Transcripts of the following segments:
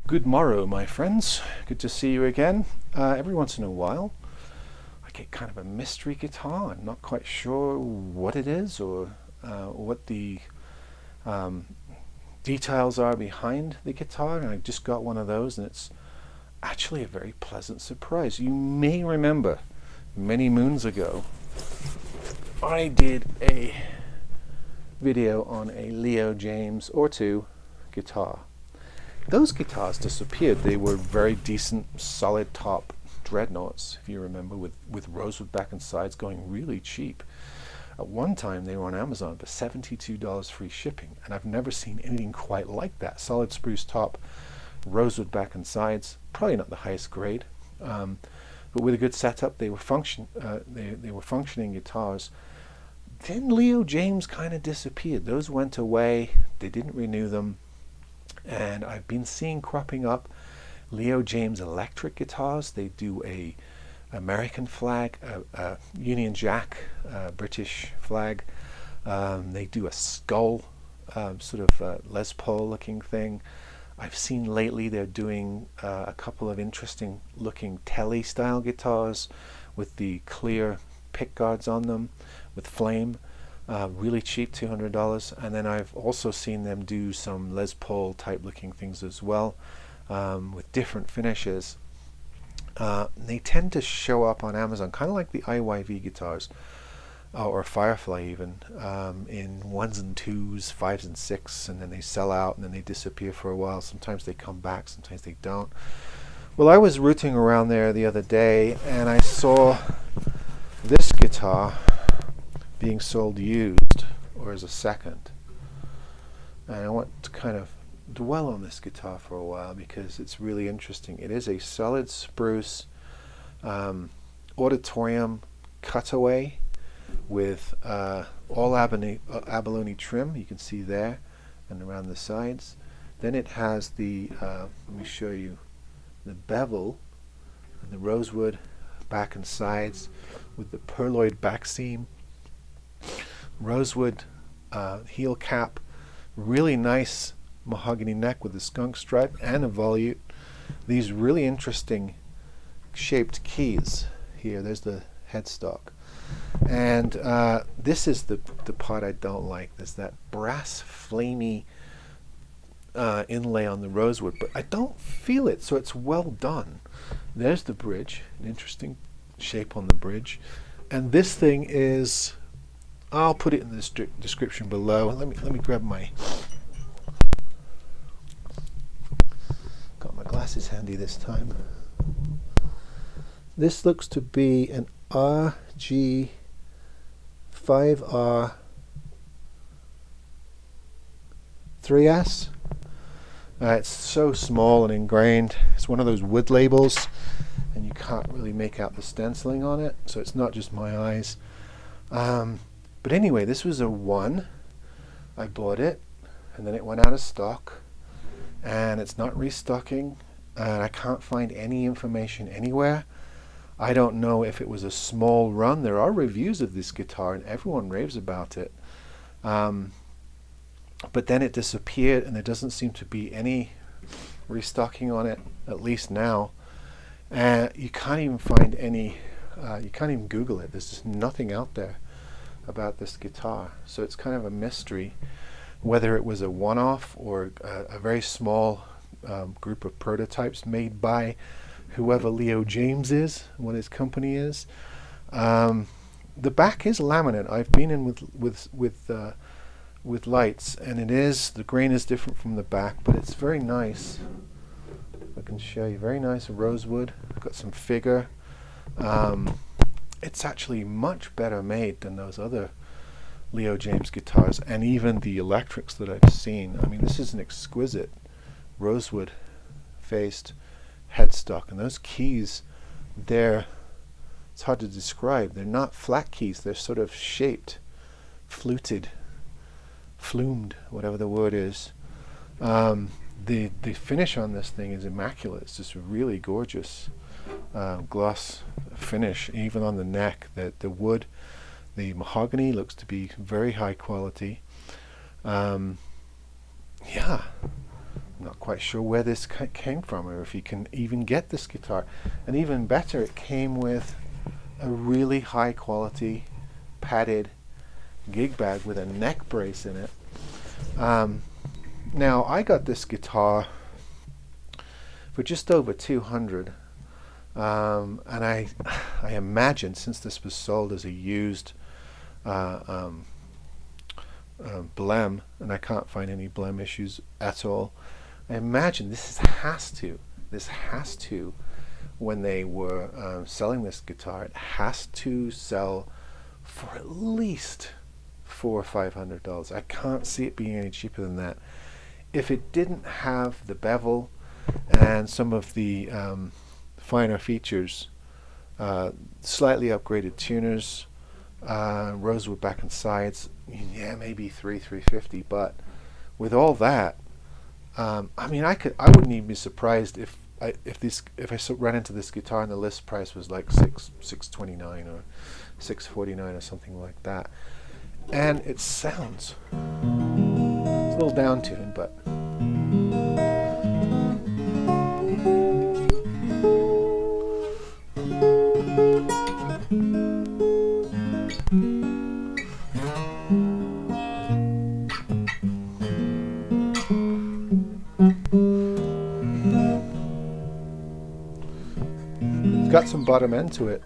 Good morrow, my friends. Good to see you again. Every once in a while, I get kind of a mystery guitar. I'm not quite sure what it is or what the um, details are behind the guitar, and I just got one of those, and it's actually a very pleasant surprise. You may remember many moons ago, I did a video on a Leo Jaymz or two guitar. Those guitars disappeared. They were very decent, solid top dreadnoughts, if you remember, with Rosewood back and sides, going really cheap. At one time, they were on Amazon for $72 free shipping, and I've never seen anything quite like that. Solid spruce top, Rosewood back and sides, probably not the highest grade, but with a good setup, they were functioning guitars. Then Leo Jaymz kind of disappeared. Those went away. They didn't renew them. And I've been seeing cropping up Leo Jaymz electric guitars. They do a American flag, a Union Jack, British flag. They do a skull, sort of Les Paul looking thing. I've seen lately they're doing a couple of interesting looking Telly style guitars with the clear pick guards on them with flame. Really cheap, $200. And then I've also seen them do some Les Paul type looking things as well, with different finishes. They tend to show up on Amazon kind of like the IYV guitars, or Firefly even, in 1s and 2s, 5s and 6, and then they sell out and then they disappear for a while. Sometimes they come back, sometimes they don't. Well, I was rooting around there the other day and I saw this guitar being sold used, or as a second, and I want to kind of dwell on this guitar for a while because it's really interesting. It is a solid spruce auditorium cutaway with all abalone trim, you can see there and around the sides. Then it has the let me show you the bevel and the rosewood back and sides with the pearloid back seam, rosewood heel cap, really nice mahogany neck with a skunk stripe and a volute. These really interesting shaped keys here. There's the headstock, and this is the part I don't like. There's that brass flamey inlay on the rosewood, but I don't feel it, so it's well done. There's the bridge, an interesting shape on the bridge, and this thing is, I'll put it in the description below. Let me grab my, got my glasses handy this time. This looks to be an RG5R3S. It's so small and ingrained. It's one of those wood labels, and you can't really make out the stenciling on it, so it's not just my eyes. But anyway, this was a 1. I bought it, and then it went out of stock, and it's not restocking, and I can't find any information anywhere. I don't know if it was a small run. There are reviews of this guitar, and everyone raves about it. But then it disappeared, and there doesn't seem to be any restocking on it, at least now. And you can't even find any, you can't even Google it. There's just nothing out there about this guitar. So it's kind of a mystery whether it was a one-off or a very small group of prototypes made by whoever Leo Jaymz is, what his company is. The back is laminate. I've been in with lights, and it is, the grain is different from the back, but it's very nice. I can show you, very nice rosewood. Got some figure. It's actually much better made than those other Leo Jaymz guitars, and even the electrics that I've seen. I mean, this is an exquisite rosewood faced headstock, and those keys, it's hard to describe. They're not flat keys, they're sort of shaped, fluted, flumed, whatever the word is. The finish on this thing is immaculate. It's just really gorgeous gloss finish, even on the neck. The wood, the mahogany looks to be very high quality. Yeah, not quite sure where this came from, or if you can even get this guitar. And even better, it came with a really high quality padded gig bag with a neck brace in it. Now I got this guitar for just over 200, and I imagine, since this was sold as a used blem, and I can't find any blem issues at all, I imagine this has to, when they were selling this guitar, it has to sell for at least $400 or $500. I can't see it being any cheaper than that. If it didn't have the bevel and some of the finer features, slightly upgraded tuners, Rosewood back and sides, yeah, maybe $350. But with all that, I mean, I wouldn't even be surprised if I ran into this guitar and the list price was like $629 or $649 or something like that. And it sounds, it's a little down tuned, but it's got some bottom end to it.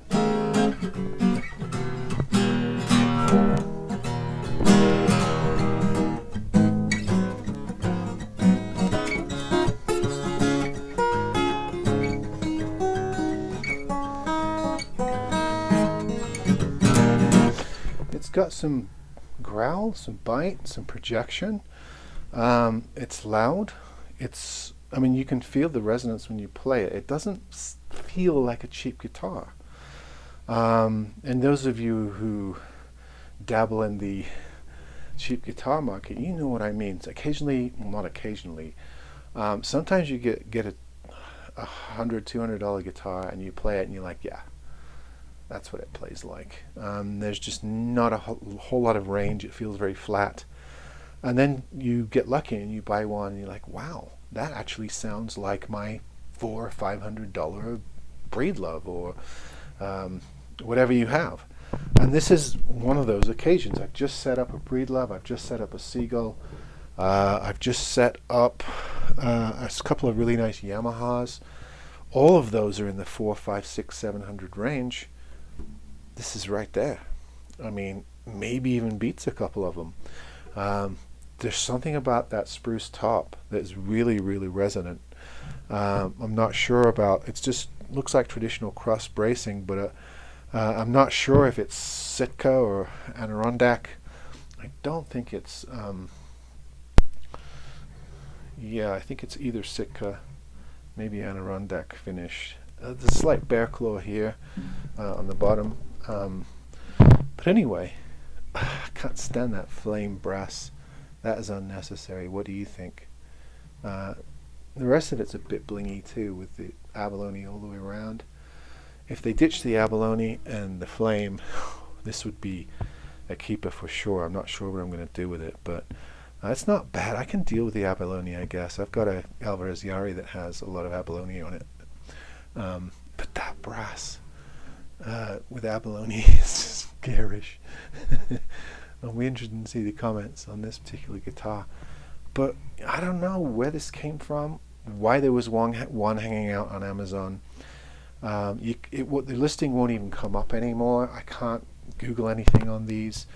It's got some growl, some bite, some projection. It's loud. I mean, you can feel the resonance when you play it. It doesn't feel like a cheap guitar. And those of you who dabble in the cheap guitar market, you know what I mean. Occasionally, well, not occasionally, sometimes you get a $100, $200 guitar and you play it and you're like, yeah, that's what it plays like. There's just not a whole lot of range. It feels very flat. And then you get lucky and you buy one and you're like, wow, that actually sounds like my $400 or $500 Breedlove or whatever you have. And this is one of those occasions. I've just set up a Breedlove. I've just set up a Seagull. I've just set up a couple of really nice Yamahas. All of those are in the $400, $500, $600, $700 range. This is right there. I mean, maybe even beats a couple of them. There's something about that spruce top that's really, really resonant. I'm not sure about, it just looks like traditional cross bracing, but I'm not sure if it's Sitka or Adirondack. I don't think it's, yeah, I think it's either Sitka, maybe Adirondack finish. There's a slight bear claw here on the bottom. But anyway, I can't stand that flame brass. That is unnecessary. What do you think? The rest of it's a bit blingy too, with the abalone all the way around. If they ditch the abalone and the flame, this would be a keeper for sure. I'm not sure what I'm going to do with it, but it's not bad. I can deal with the abalone, I guess. I've got a Alvarez Yari that has a lot of abalone on it. But that brass with abalone is just garish. I'll be interested to see the comments on this particular guitar. But I don't know where this came from, why there was one hanging out on Amazon. The listing won't even come up anymore. I can't Google anything on these.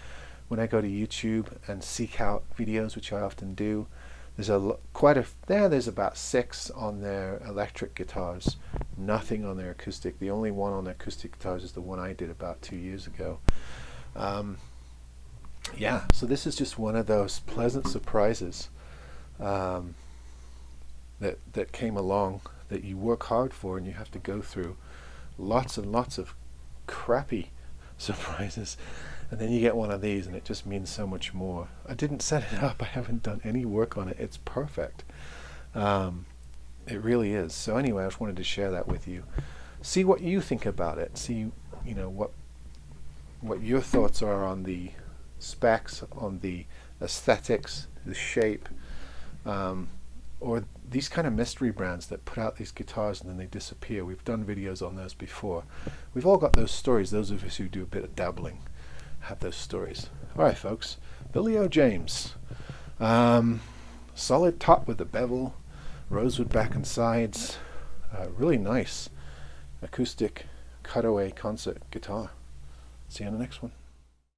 When I go to YouTube and seek out videos, which I often do, there's there's about 6 on their electric guitars, nothing on their acoustic. The only one on their acoustic guitars is the one I did about 2 years ago. Yeah, so this is just one of those pleasant surprises that came along, that you work hard for and you have to go through lots and lots of crappy surprises, and then you get one of these and it just means so much more. I didn't set it up. I haven't done any work on it. It's perfect. It really is. So anyway, I just wanted to share that with you. See what you think about it. See, you know, what your thoughts are on the specs, on the aesthetics, the shape, or these kind of mystery brands that put out these guitars and then they disappear. We've done videos on those before. We've all got those stories. Those of us who do a bit of dabbling have those stories. All right, folks, the Leo Jaymz. Solid top with the bevel, rosewood back and sides. Really nice acoustic cutaway concert guitar. See you on the next one.